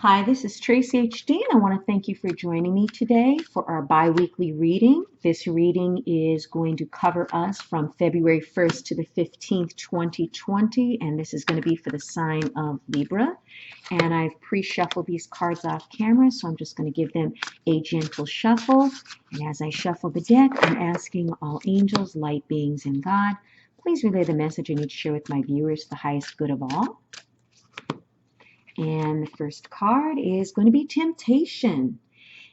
Hi, this is Tracy HD, and I want to thank you for joining me today for our bi-weekly reading. This reading is going to cover us from February 1st to the 15th, 2020, and this is going to be for the sign of Libra. And I've pre-shuffled these cards off camera, so I'm just going to give them a gentle shuffle. And as I shuffle the deck, I'm asking all angels, light beings, and God, please relay the message I need to share with my viewers, the highest good of all. And the first card is going to be temptation.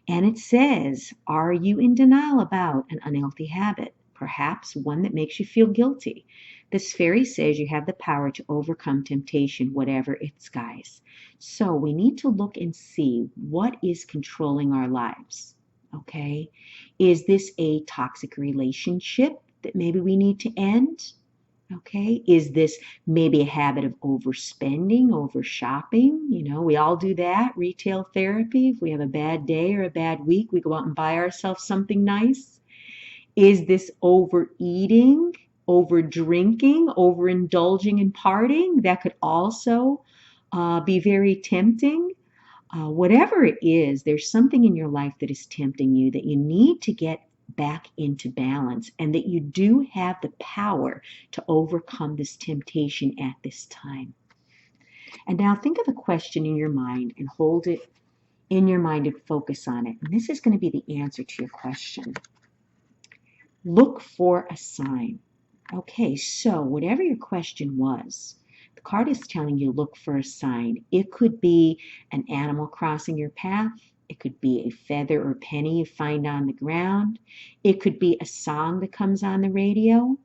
And it says, are you in denial about an unhealthy habit? Perhaps one that makes you feel guilty. This fairy says you have the power to overcome temptation, whatever its guise. So we need to look and see what is controlling our lives. Okay? Is this a toxic relationship that maybe we need to end? Okay, is this maybe a habit of overspending, over shopping? You know, we all do that. Retail therapy. If we have a bad day or a bad week, we go out and buy ourselves something nice. Is this overeating, over drinking, overindulging and partying? That could also be very tempting. Whatever it is, there's something in your life that is tempting you that you need to get back into balance, and that you do have the power to overcome this temptation at this time. And now think of a question in your mind and hold it in your mind and focus on it. And this is going to be the answer to your question. Look for a sign. Okay, so whatever your question was, the card is telling you look for a sign. It could be an animal crossing your path. It could be a feather or penny you find on the ground. It could be a song that comes on the radio.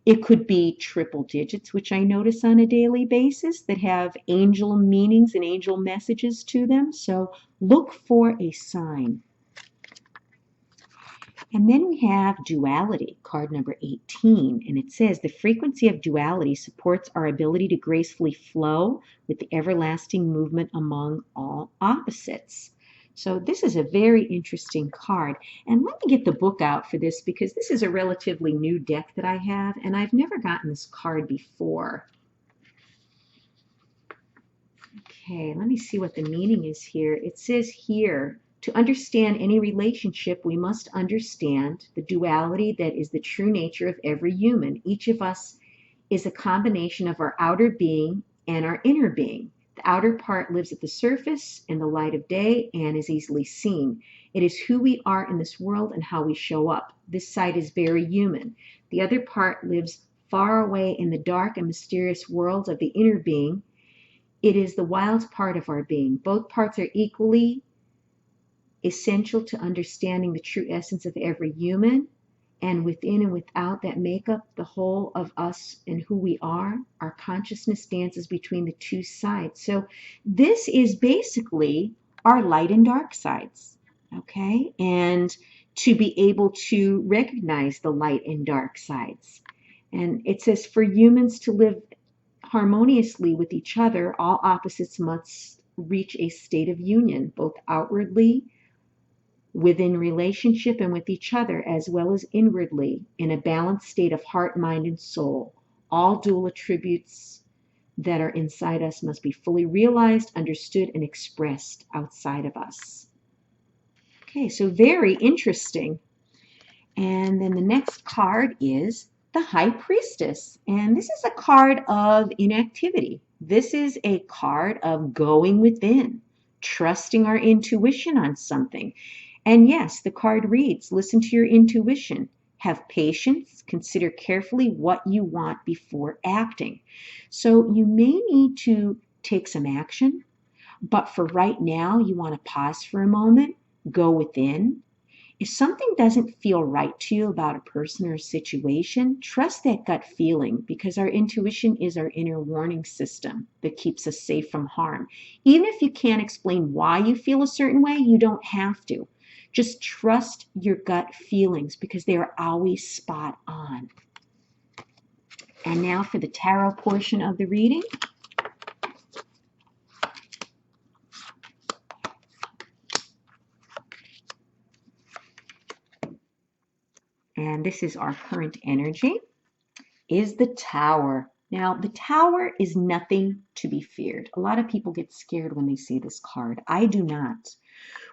It could be triple digits, which I notice on a daily basis, that have angel meanings and angel messages to them. So look for a sign. And then we have duality, card number 18, and it says the frequency of duality supports our ability to gracefully flow with the everlasting movement among all opposites. So this is a very interesting card. And let me get the book out for this because this is a relatively new deck that I have, and I've never gotten this card before. Okay, let me see what the meaning is here. It says here, to understand any relationship, we must understand the duality that is the true nature of every human. Each of us is a combination of our outer being and our inner being. The outer part lives at the surface in the light of day and is easily seen. It is who we are in this world and how we show up. This side is very human. The other part lives far away in the dark and mysterious worlds of the inner being. It is the wild part of our being. Both parts are equally essential to understanding the true essence of every human, and within and without that make up the whole of us and who we are. Our consciousness dances between the two sides. So this is basically our light and dark sides, okay? And to be able to recognize the light and dark sides. And it says for humans to live harmoniously with each other, all opposites must reach a state of union, both outwardly within relationship and with each other, as well as inwardly, in a balanced state of heart, mind, and soul. All dual attributes that are inside us must be fully realized, understood, and expressed outside of us. Okay, so very interesting. And then the next card is the High Priestess. And this is a card of inactivity. This is a card of going within, trusting our intuition on something. And yes, the card reads, listen to your intuition, have patience, consider carefully what you want before acting. So you may need to take some action, but for right now, you want to pause for a moment, go within. If something doesn't feel right to you about a person or a situation, trust that gut feeling, because our intuition is our inner warning system that keeps us safe from harm. Even if you can't explain why you feel a certain way, you don't have to. Just trust your gut feelings because they are always spot on. And now for the tarot portion of the reading. And this is our current energy, is the Tower. Now, the Tower is nothing to be feared. A lot of people get scared when they see this card. I do not.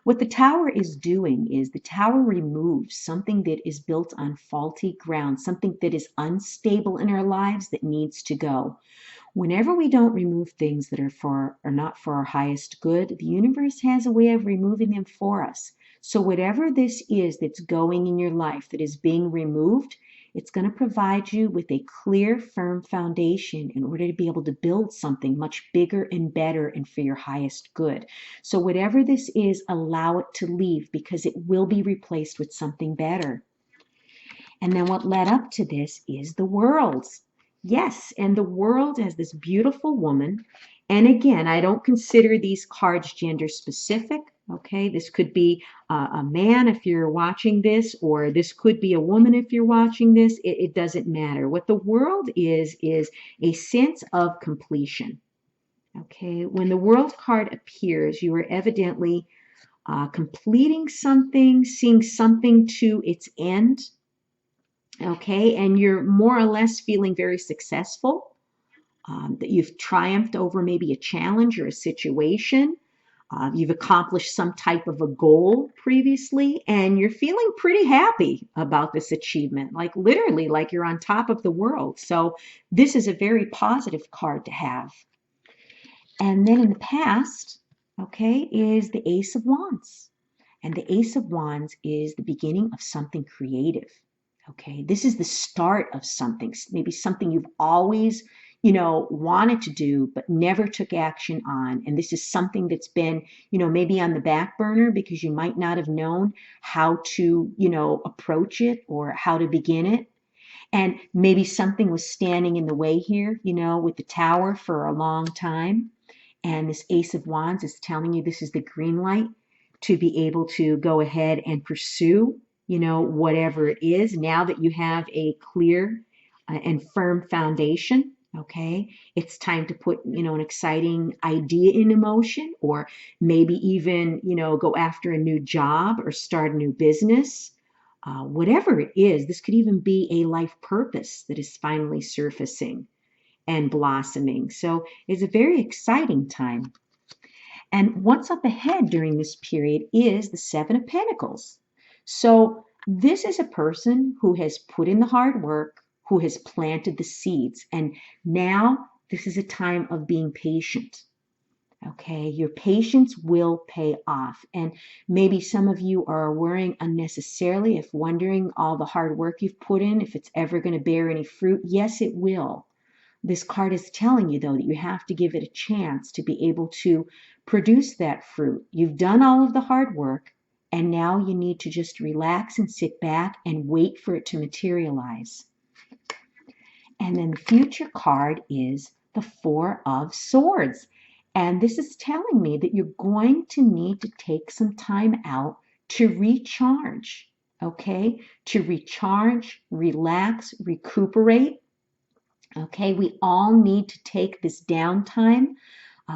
What the Tower is doing is the Tower removes something that is built on faulty ground, something that is unstable in our lives that needs to go. Whenever we don't remove things that are not for our highest good, the universe has a way of removing them for us. So whatever this is that's going in your life that is being removed, it's going to provide you with a clear, firm foundation in order to be able to build something much bigger and better and for your highest good. So whatever this is, allow it to leave because it will be replaced with something better. And then what led up to this is the Worlds. Yes, and the World as this beautiful woman. And again, I don't consider these cards gender specific. Okay, this could be a man if you're watching this, or this could be a woman if you're watching this. It doesn't matter. What the World is a sense of completion. Okay, when the World card appears, you are evidently completing something, seeing something to its end. Okay, and you're more or less feeling very successful, that you've triumphed over maybe a challenge or a situation. You've accomplished some type of a goal previously, and you're feeling pretty happy about this achievement, like literally like you're on top of the world. So this is a very positive card to have. And then in the past, okay, is the Ace of Wands. And the Ace of Wands is the beginning of something creative. Okay, this is the start of something, maybe something you've always, wanted to do, but never took action on. And this is something that's been, maybe on the back burner because you might not have known how to, approach it or how to begin it. And maybe something was standing in the way here, with the Tower for a long time. And this Ace of Wands is telling you this is the green light to be able to go ahead and pursue, whatever it is, now that you have a clear and firm foundation. Okay, it's time to put, an exciting idea in motion, or maybe even, go after a new job or start a new business. Whatever it is, this could even be a life purpose that is finally surfacing and blossoming. So it's a very exciting time. And what's up ahead during this period is the Seven of Pentacles. So this is a person who has put in the hard work, who has planted the seeds. And now this is a time of being patient. Okay, your patience will pay off. And maybe some of you are worrying unnecessarily, if wondering all the hard work you've put in, if it's ever going to bear any fruit. Yes, it will. This card is telling you, though, that you have to give it a chance to be able to produce that fruit. You've done all of the hard work, and now you need to just relax and sit back and wait for it to materialize. And then the future card is the Four of Swords. And this is telling me that you're going to need to take some time out to recharge, okay? To recharge, relax, recuperate. Okay, we all need to take this downtime.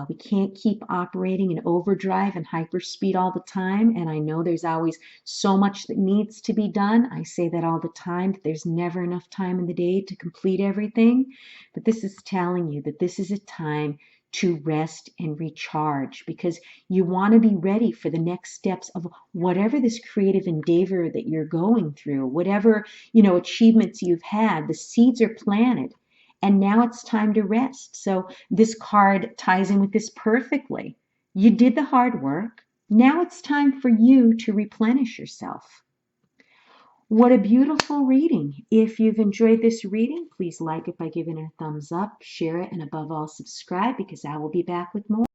We can't keep operating in overdrive and hyperspeed all the time. And I know there's always so much that needs to be done. I say that all the time, that there's never enough time in the day to complete everything. But this is telling you that this is a time to rest and recharge, because you want to be ready for the next steps of whatever this creative endeavor that you're going through, whatever, achievements you've had. The seeds are planted. And now it's time to rest. So this card ties in with this perfectly. You did the hard work. Now it's time for you to replenish yourself. What a beautiful reading. If you've enjoyed this reading, please like it by giving it a thumbs up, share it, and above all, subscribe, because I will be back with more.